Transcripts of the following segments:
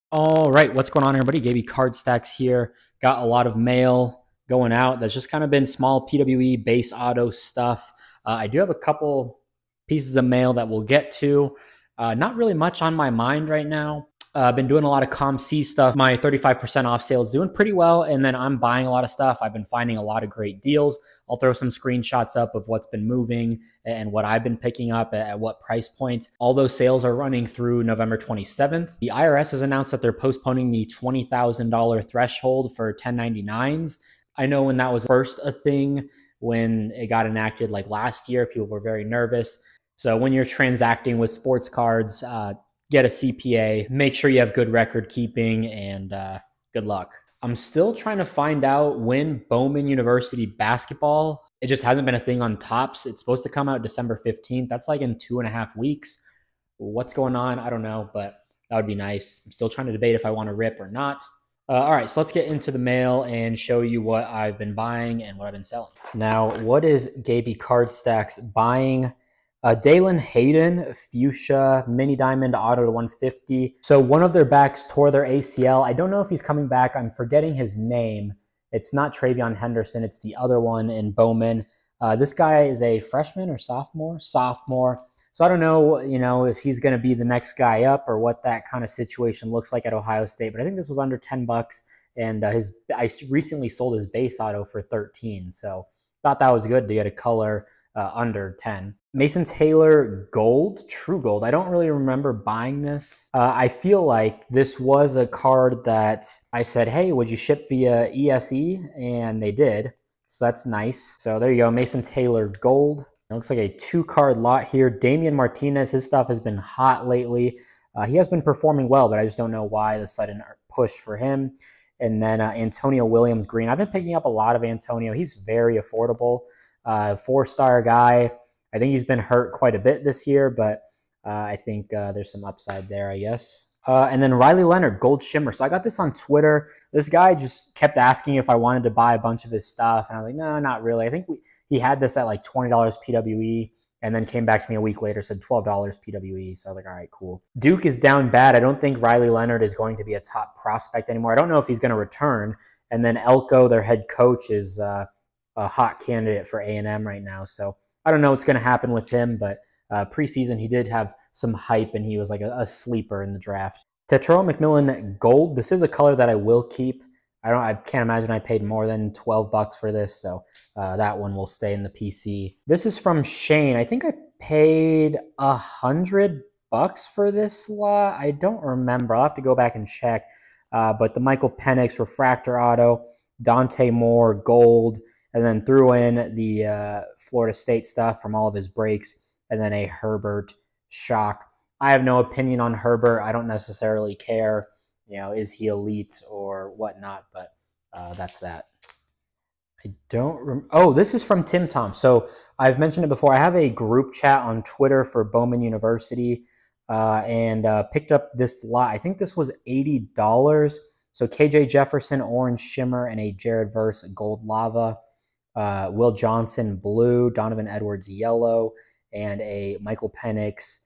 All right, what's going on, everybody? Gaby Card Stacks here. Got a lot of mail going out. That's just kind of been small PWE base auto stuff. I do have a couple pieces of mail that we'll get to. Not really much on my mind right now. I've been doing a lot of ComC stuff. My 35% off sale is doing pretty well, and then I'm buying a lot of stuff. I've been finding a lot of great deals. I'll throw some screenshots up of what's been moving and what I've been picking up at what price point. All those sales are running through November 27th. The IRS has announced that they're postponing the $20,000 threshold for 1099s. I know when that was first a thing, when it got enacted like last year, people were very nervous. So when you're transacting with sports cards, get a CPA, make sure you have good record keeping, and good luck. I'm still trying to find out when Bowman University basketball, it just hasn't been a thing on Topps. It's supposed to come out December 15th. That's like in 2.5 weeks. What's going on? I don't know, but that would be nice. I'm still trying to debate if I want to rip or not. All right, so let's get into the mail and show you what I've been buying and what I've been selling. Now, what is Gaby Card Stacks buying? Dalen Hayden, Fuchsia, Mini Diamond Auto to 150. So one of their backs tore their ACL. I don't know if he's coming back. I'm forgetting his name. It's not Travion Henderson. It's the other one in Bowman. This guy is a freshman or sophomore? Sophomore. So I don't know, if he's going to be the next guy up or what that kind of situation looks like at Ohio State. But I think this was under $10, and I recently sold his base auto for 13. So thought that was good to get a color under 10. Mason Taylor Gold, True Gold. I don't really remember buying this. I feel like this was a card that I said, hey, would you ship via ESE? And they did. So that's nice. So there you go, Mason Taylor Gold. It looks like a 2-card lot here. Damian Martinez, his stuff has been hot lately. He has been performing well, but I just don't know why the sudden push for him. And then Antonio Williams Green. I've been picking up a lot of Antonio. He's very affordable. 4-star guy. I think he's been hurt quite a bit this year, but I think there's some upside there, I guess. And then Riley Leonard, Gold Shimmer. So I got this on Twitter. This guy just kept asking if I wanted to buy a bunch of his stuff. And I was like, no, not really. I think he had this at like $20 PWE and then came back to me a week later, said $12 PWE. So I was like, all right, cool. Duke is down bad. I don't think Riley Leonard is going to be a top prospect anymore. I don't know if he's going to return. And then Elko, their head coach, is a hot candidate for A&M right now. So I don't know what's going to happen with him, but preseason he did have some hype and he was like a sleeper in the draft. Tetairoa McMillan Gold. This is a color that I will keep. I can't imagine I paid more than $12 for this, so that one will stay in the PC. This is from Shane. I think I paid $100 for this lot. I don't remember. I'll have to go back and check. But the Michael Penix Refractor Auto, Dante Moore Gold, and then threw in the Florida State stuff from all of his breaks, and then a Herbert Shock. I have no opinion on Herbert. I don't necessarily care, is he elite or whatnot, but that's that. I don't oh, this is from Tim Tom. So I've mentioned it before. I have a group chat on Twitter for Bowman University, and picked up this lot. I think this was $80. So KJ Jefferson, Orange Shimmer, and a Jared Verse Gold Lava. Will Johnson Blue, Donovan Edwards Yellow, and a Michael Penix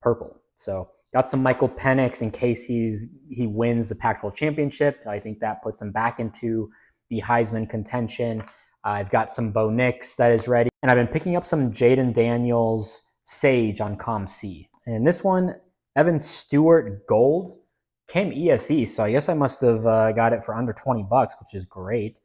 Purple. So got some Michael Penix in case he wins the Pac-12 championship. I think that puts him back into the Heisman contention. I've got some Bo Nix that is ready. And I've been picking up some Jaden Daniels Sage on ComC. And this one, Evan Stewart Gold, came ESE. So I guess I must have got it for under $20, which is great.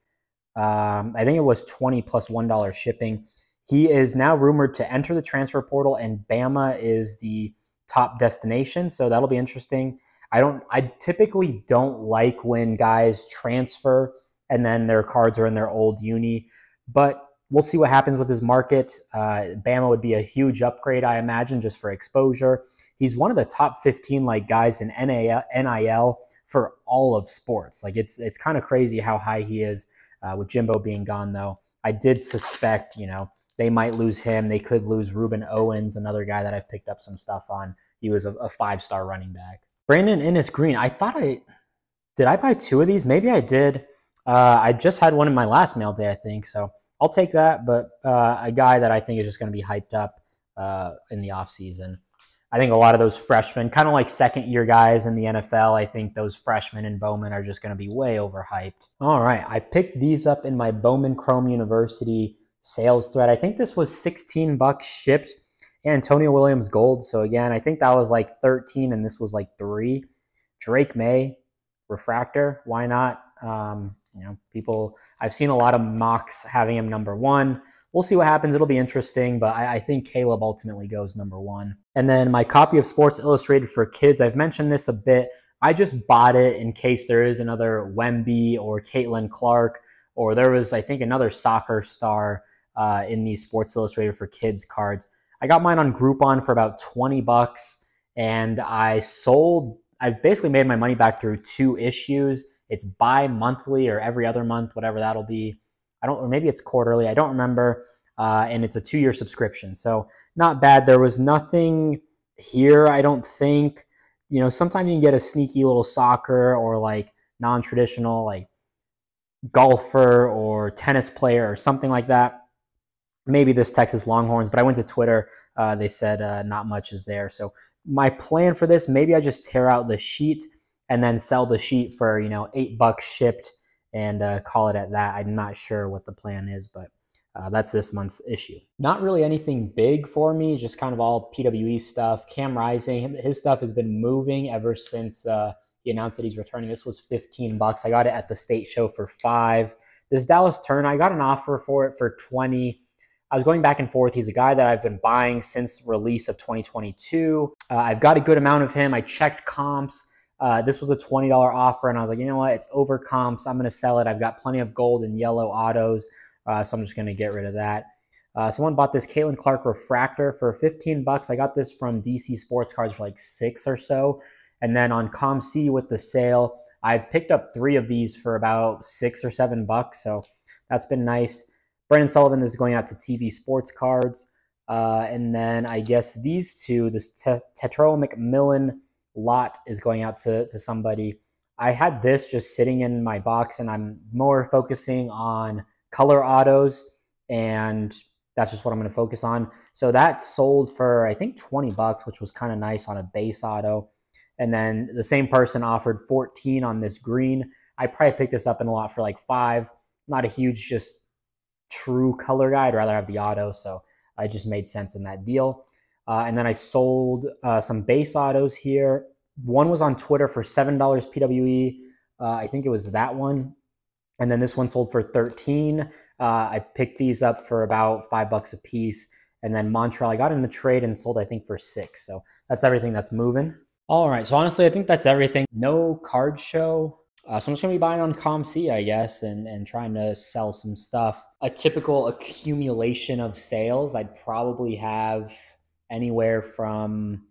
I think it was $20 plus $1 shipping. He is now rumored to enter the transfer portal, and Bama is the top destination, so that'll be interesting. I typically don't like when guys transfer and then their cards are in their old uni, but we'll see what happens with his market. Bama would be a huge upgrade, I imagine, just for exposure. He's one of the top 15 guys in NIL for all of sports. It's kind of crazy how high he is. With Jimbo being gone, though, I did suspect, they might lose him. They could lose Ruben Owens, another guy that I've picked up some stuff on. He was a 5-star running back. Brandon Innis Green. Did I buy 2 of these? Maybe I did. I just had one in my last mail day, I think. So I'll take that. But a guy that I think is just going to be hyped up in the offseason. I think a lot of those freshmen, kind of like second-year guys in the NFL, I think those freshmen in Bowman are just going to be way overhyped. All right, I picked these up in my Bowman Chrome University sales thread. I think this was $16 shipped. Antonio Williams gold. So again, I think that was like 13 and this was like 3. Drake May refractor. Why not? People, I've seen a lot of mocks having him number 1. We'll see what happens. It'll be interesting, but I think Caleb ultimately goes number 1. And then my copy of Sports Illustrated for Kids, I've mentioned this a bit. I just bought it in case there is another Wemby or Caitlin Clark, or there was, I think, another soccer star in these Sports Illustrated for Kids cards. I got mine on Groupon for about $20, and I've basically made my money back through 2 issues. It's bi-monthly or every other month, whatever that'll be. Or maybe it's quarterly. I don't remember. And it's a 2-year subscription. So not bad. There was nothing here, I don't think. Sometimes you can get a sneaky little soccer or like non-traditional, like golfer or tennis player or something like that. Maybe this Texas Longhorns, but I went to Twitter. They said not much is there. So my plan for this, maybe I just tear out the sheet and then sell the sheet for, $8 shipped and call it at that. I'm not sure what the plan is, but that's this month's issue. Not really anything big for me, just kind of all PWE stuff. Cam Rising, his stuff has been moving ever since he announced that he's returning. This was $15. I got it at the state show for $5. This Dallas Turner, I got an offer for it for $20. I was going back and forth. He's a guy that I've been buying since release of 2022. I've got a good amount of him. I checked comps. This was a $20 offer, and I was like, you know what? It's over comps. I'm going to sell it. I've got plenty of gold and yellow autos, so I'm just going to get rid of that. Someone bought this Caitlin Clark refractor for $15. I got this from DC Sports Cards for like $6 or so. And then on ComC with the sale, I picked up 3 of these for about $6 or $7. So that's been nice. Brendan Sullivan is going out to TV Sports Cards. And then I guess these 2, this Tetro McMillan lot is going out to somebody. I had this just sitting in my box, and I'm more focusing on color autos, and that's just what I'm going to focus on. So that sold for, I think, $20, which was kind of nice on a base auto. And then the same person offered 14 on this green. I probably picked this up in a lot for like 5. Not a huge, just true color guy. I'd rather have the auto, so it just made sense in that deal. And then I sold some base autos here. One was on Twitter for $7 PWE. I think it was that one. And then this one sold for $13. I picked these up for about $5 a piece. And then Montreal, I got in the trade and sold, I think, for $6. So that's everything that's moving. All right. So honestly, I think that's everything. No card show. So I'm just going to be buying on ComC, I guess, and trying to sell some stuff. A typical accumulation of sales, I'd probably have anywhere from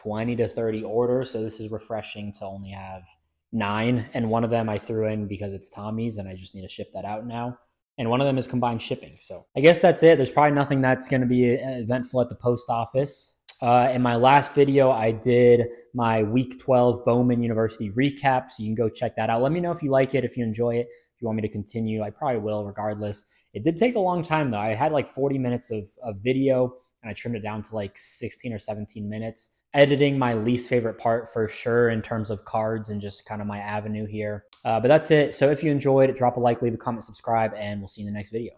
20 to 30 orders. So this is refreshing to only have 9. And one of them I threw in because it's Tommy's and I just need to ship that out now. And one of them is combined shipping. So I guess that's it. There's probably nothing that's going to be eventful at the post office. In my last video, I did my week 12 Bowman University recap. So you can go check that out. Let me know if you like it, if you enjoy it, if you want me to continue. I probably will regardless. It did take a long time though. I had like 40 minutes of video and I trimmed it down to like 16 or 17 minutes. Editing, my least favorite part for sure in terms of cards and just kind of my avenue here. But that's it. So if you enjoyed it, drop a like, leave a comment, subscribe, and we'll see you in the next video.